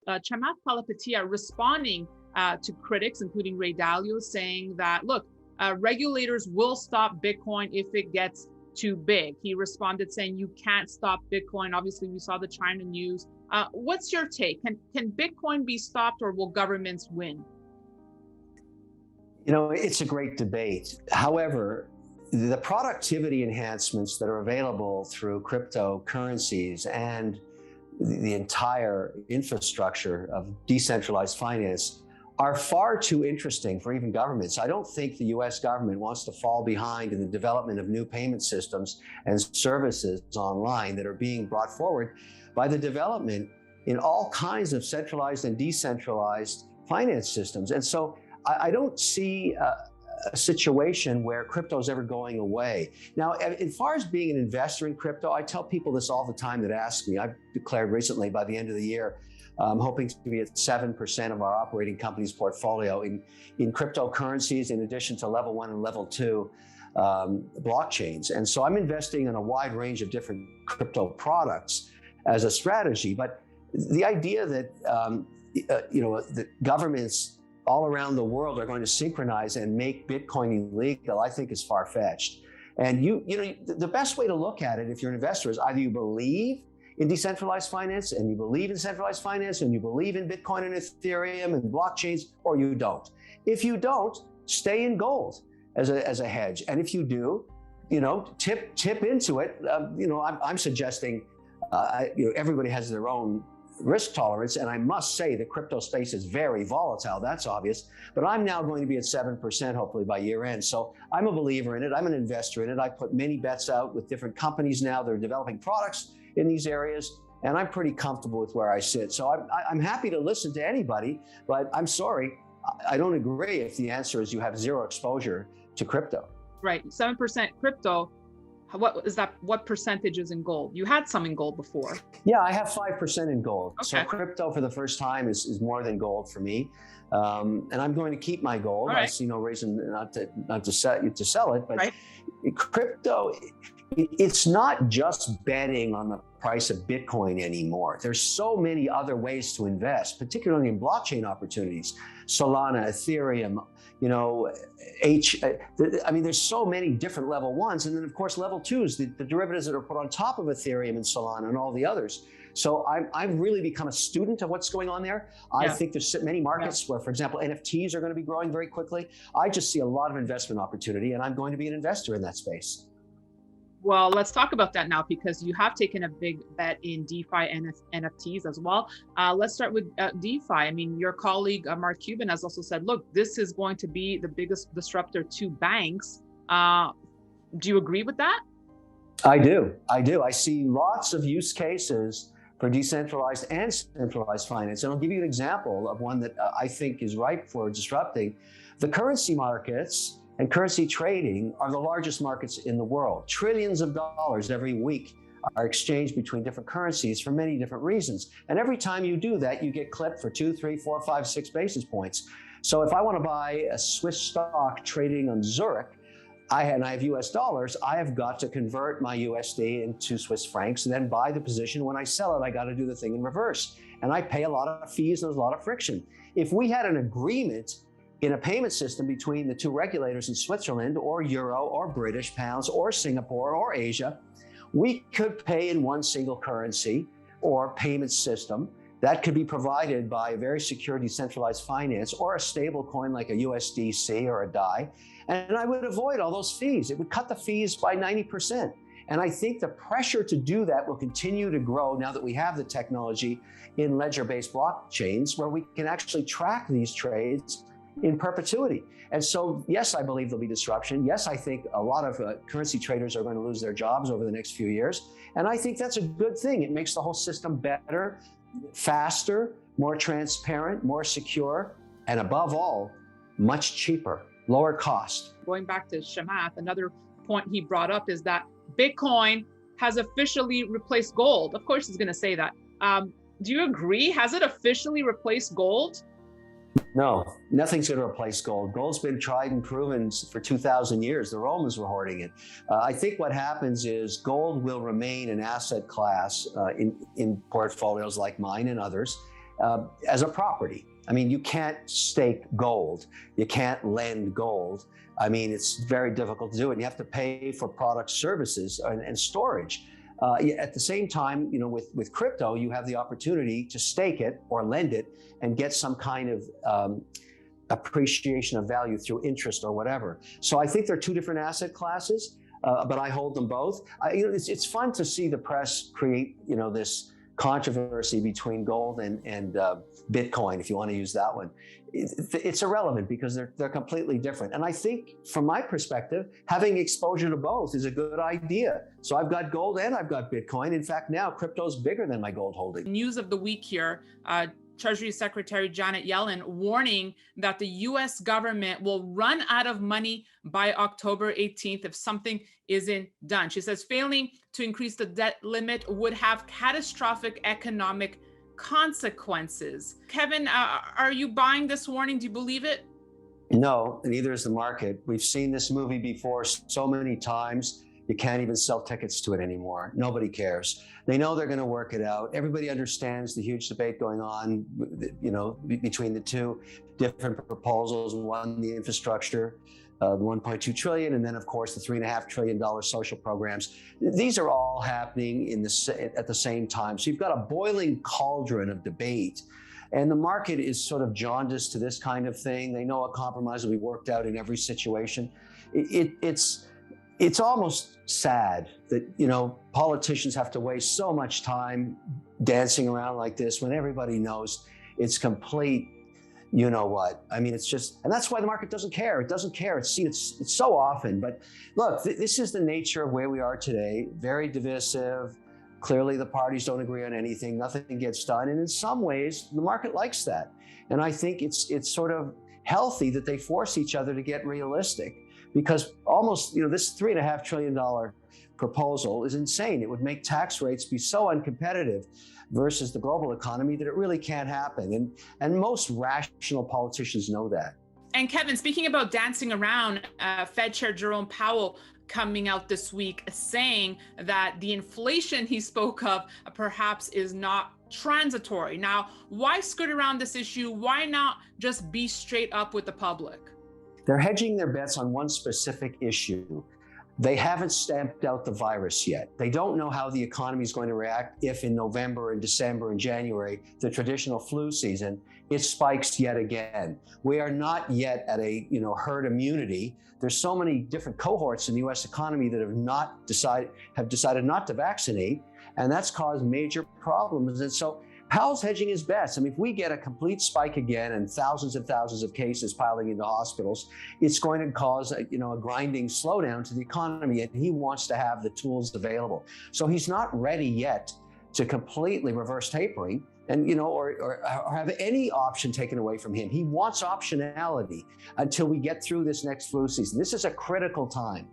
Chamath Palihapitiya responding to critics, including Ray Dalio, saying that, look, regulators will stop Bitcoin if it gets too big. He responded saying you can't stop Bitcoin. Obviously, we saw the China news. What's your take? Can Bitcoin be stopped, or will governments win? You know, it's a great debate. However, the productivity enhancements that are available through cryptocurrencies and the entire infrastructure of decentralized finance are far too interesting for even governments. I don't think the US government wants to fall behind in the development of new payment systems and services online that are being brought forward by the development in all kinds of centralized and decentralized finance systems. And so I don't see a situation where crypto is ever going away. Now, as far as being an investor in crypto, I tell people this all the time that ask me. I've declared recently by the end of the year, I'm hoping to be at 7% of our operating company's portfolio in cryptocurrencies, in addition to level 1 and level 2 blockchains. And so I'm investing in a wide range of different crypto products as a strategy. But the idea that that governments all around the world are going to synchronize and make Bitcoin illegal, I think is far-fetched. And the best way to look at it if you're an investor is either you believe in decentralized finance and you believe in centralized finance and you believe in Bitcoin and Ethereum and blockchains, or you don't. If you don't, stay in gold as a hedge. And if you do, tip into it. I'm suggesting, everybody has their own risk tolerance, and I must say the crypto space is very volatile, that's obvious, but I'm now going to be at 7% hopefully by year end. So I'm a believer in it, I'm an investor in it. I put many bets out with different companies now that are developing products in these areas, and I'm pretty comfortable with where I sit. So I'm happy to listen to anybody, but I'm sorry, I don't agree if the answer is you have zero exposure to crypto. Right, 7% crypto. What is that? What percentage is in gold? You had some in gold before. Yeah, I have 5% in gold. Okay. So crypto for the first time is more than gold for me, and I'm going to keep my gold. Right. I see no reason not to sell it. But right. Crypto, it's not just betting on the price of Bitcoin anymore. There's so many other ways to invest, particularly in blockchain opportunities. Solana, Ethereum, there's so many different level 1s. And then of course, level 2s, the derivatives that are put on top of Ethereum and Solana and all the others. So I've really become a student of what's going on there. I think there's many markets where, for example, NFTs are going to be growing very quickly. I just see a lot of investment opportunity, and I'm going to be an investor in that space. Well, let's talk about that now, because you have taken a big bet in DeFi and NFTs as well. Let's start with DeFi. I mean, your colleague, Mark Cuban, has also said, look, this is going to be the biggest disruptor to banks. Do you agree with that? I do. I see lots of use cases for decentralized and centralized finance. And I'll give you an example of one that I think is ripe for disrupting. The currency markets and currency trading are the largest markets in the world. Trillions of dollars every week are exchanged between different currencies for many different reasons. And every time you do that, you get clipped for 2, 3, 4, 5, 6 basis points. So if I want to buy a Swiss stock trading on Zurich, I have US dollars, I have got to convert my USD into Swiss francs and then buy the position. When I sell it, I got to do the thing in reverse. And I pay a lot of fees and there's a lot of friction. If we had an agreement in a payment system between the two regulators in Switzerland or Euro or British pounds or Singapore or Asia, we could pay in one single currency or payment system that could be provided by a very secure decentralized finance or a stable coin like a USDC or a DAI. And I would avoid all those fees. It would cut the fees by 90%. And I think the pressure to do that will continue to grow now that we have the technology in ledger-based blockchains where we can actually track these trades in perpetuity. And so, yes, I believe there'll be disruption. Yes, I think a lot of currency traders are going to lose their jobs over the next few years. And I think that's a good thing. It makes the whole system better, faster, more transparent, more secure, and above all, much cheaper, lower cost. Going back to Chamath, another point he brought up is that Bitcoin has officially replaced gold. Of course, he's going to say that. Do you agree? Has it officially replaced gold? No, nothing's going to replace gold. Gold's been tried and proven for 2,000 years. The Romans were hoarding it. I think what happens is gold will remain an asset class in portfolios like mine and others. as a property. I mean, you can't stake gold. You can't lend gold. I mean, it's very difficult to do it. You have to pay for product services and storage. At the same time, with crypto, you have the opportunity to stake it or lend it and get some kind of appreciation of value through interest or whatever. So I think they're two different asset classes, but I hold them both. It's fun to see the press create, this controversy between gold and Bitcoin, if you want to use that one. It's irrelevant because they're completely different. And I think, from my perspective, having exposure to both is a good idea. So I've got gold and I've got Bitcoin. In fact, now crypto's bigger than my gold holding. News of the week here. Treasury Secretary Janet Yellen warning that the US government will run out of money by October 18th if something isn't done. She says failing to increase the debt limit would have catastrophic economic consequences. Kevin, are you buying this warning? Do you believe it? No, neither is the market. We've seen this movie before so many times. You can't even sell tickets to it anymore. Nobody cares. They know they're going to work it out. Everybody understands the huge debate going on, between the two different proposals. One, the infrastructure, the 1.2 trillion, and then of course the $3.5 trillion social programs. These are all happening at the same time. So you've got a boiling cauldron of debate. And the market is sort of jaundiced to this kind of thing. They know a compromise will be worked out in every situation. It's almost sad that, politicians have to waste so much time dancing around like this when everybody knows it's complete, I mean, it's just, and that's why the market doesn't care. It doesn't care. It's seen it's so often. But look, this is the nature of where we are today. Very divisive. Clearly, the parties don't agree on anything. Nothing gets done. And in some ways, the market likes that. And I think it's sort of healthy that they force each other to get realistic. Because almost, this $3.5 trillion proposal is insane. It would make tax rates be so uncompetitive versus the global economy that it really can't happen. And most rational politicians know that. And Kevin, speaking about dancing around, Fed Chair Jerome Powell coming out this week saying that the inflation he spoke of perhaps is not transitory. Now, why skirt around this issue? Why not just be straight up with the public? They're hedging their bets on one specific issue. They haven't stamped out the virus yet. They don't know how the economy is going to react if in November and December and January, the traditional flu season, it spikes yet again. We are not yet at a herd immunity. There's so many different cohorts in the US economy that have decided not to vaccinate, and that's caused major problems. And so Powell's hedging his bets. I mean, if we get a complete spike again and thousands of cases piling into hospitals, it's going to cause a grinding slowdown to the economy, and he wants to have the tools available. So he's not ready yet to completely reverse tapering and or have any option taken away from him. He wants optionality until we get through this next flu season. This is a critical time.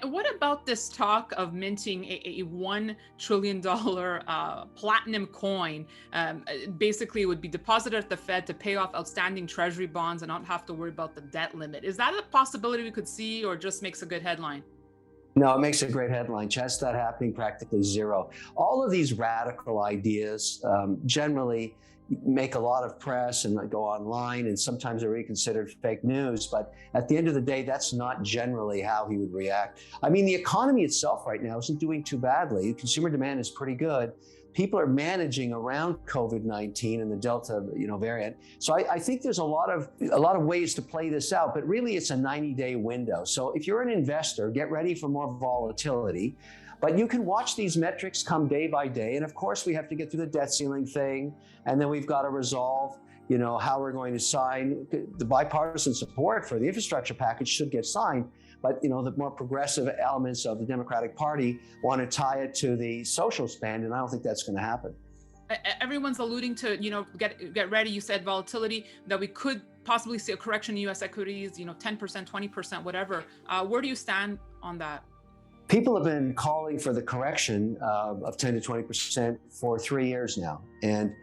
What about this talk of minting a $1 trillion platinum coin? Basically, it would be deposited at the Fed to pay off outstanding treasury bonds and not have to worry about the debt limit. Is that a possibility we could see, or just makes a good headline? No, it makes a great headline. Chance of that happening, practically zero. All of these radical ideas generally make a lot of press and go online, and sometimes they're reconsidered fake news. But at the end of the day, that's not generally how he would react. I mean, the economy itself right now isn't doing too badly. Consumer demand is pretty good. People are managing around COVID-19 and the Delta, variant. So I think there's a lot of ways to play this out, but really it's a 90-day window. So if you're an investor, get ready for more volatility. But you can watch these metrics come day by day. And of course, we have to get through the debt ceiling thing. And then we've got to resolve, how we're going to sign. The bipartisan support for the infrastructure package should get signed. But, the more progressive elements of the Democratic Party want to tie it to the social spend. And I don't think that's going to happen. Everyone's alluding to, get ready. You said volatility, that we could possibly see a correction in U.S. equities, 10%, 20%, whatever. Where do you stand on that? People have been calling for the correction of 10 to 20% for 3 years now. And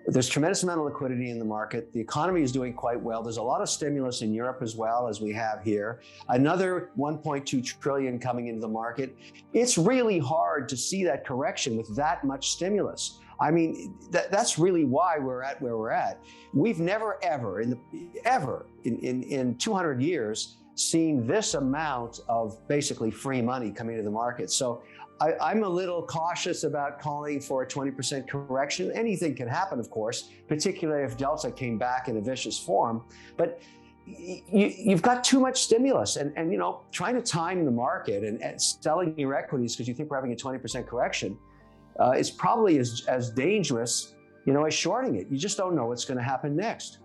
there's tremendous amount of liquidity in the market. The economy is doing quite well. There's a lot of stimulus in Europe as well as we have here. Another 1.2 trillion coming into the market. It's really hard to see that correction with that much stimulus. I mean, that's really why we're at where we're at. We've never, ever in 200 years seen this amount of basically free money coming to the market. So I'm a little cautious about calling for a 20% correction. Anything can happen, of course, particularly if Delta came back in a vicious form. But you've got too much stimulus, and trying to time the market and selling your equities because you think we're having a 20% correction is probably as dangerous, as shorting it. You just don't know what's going to happen next.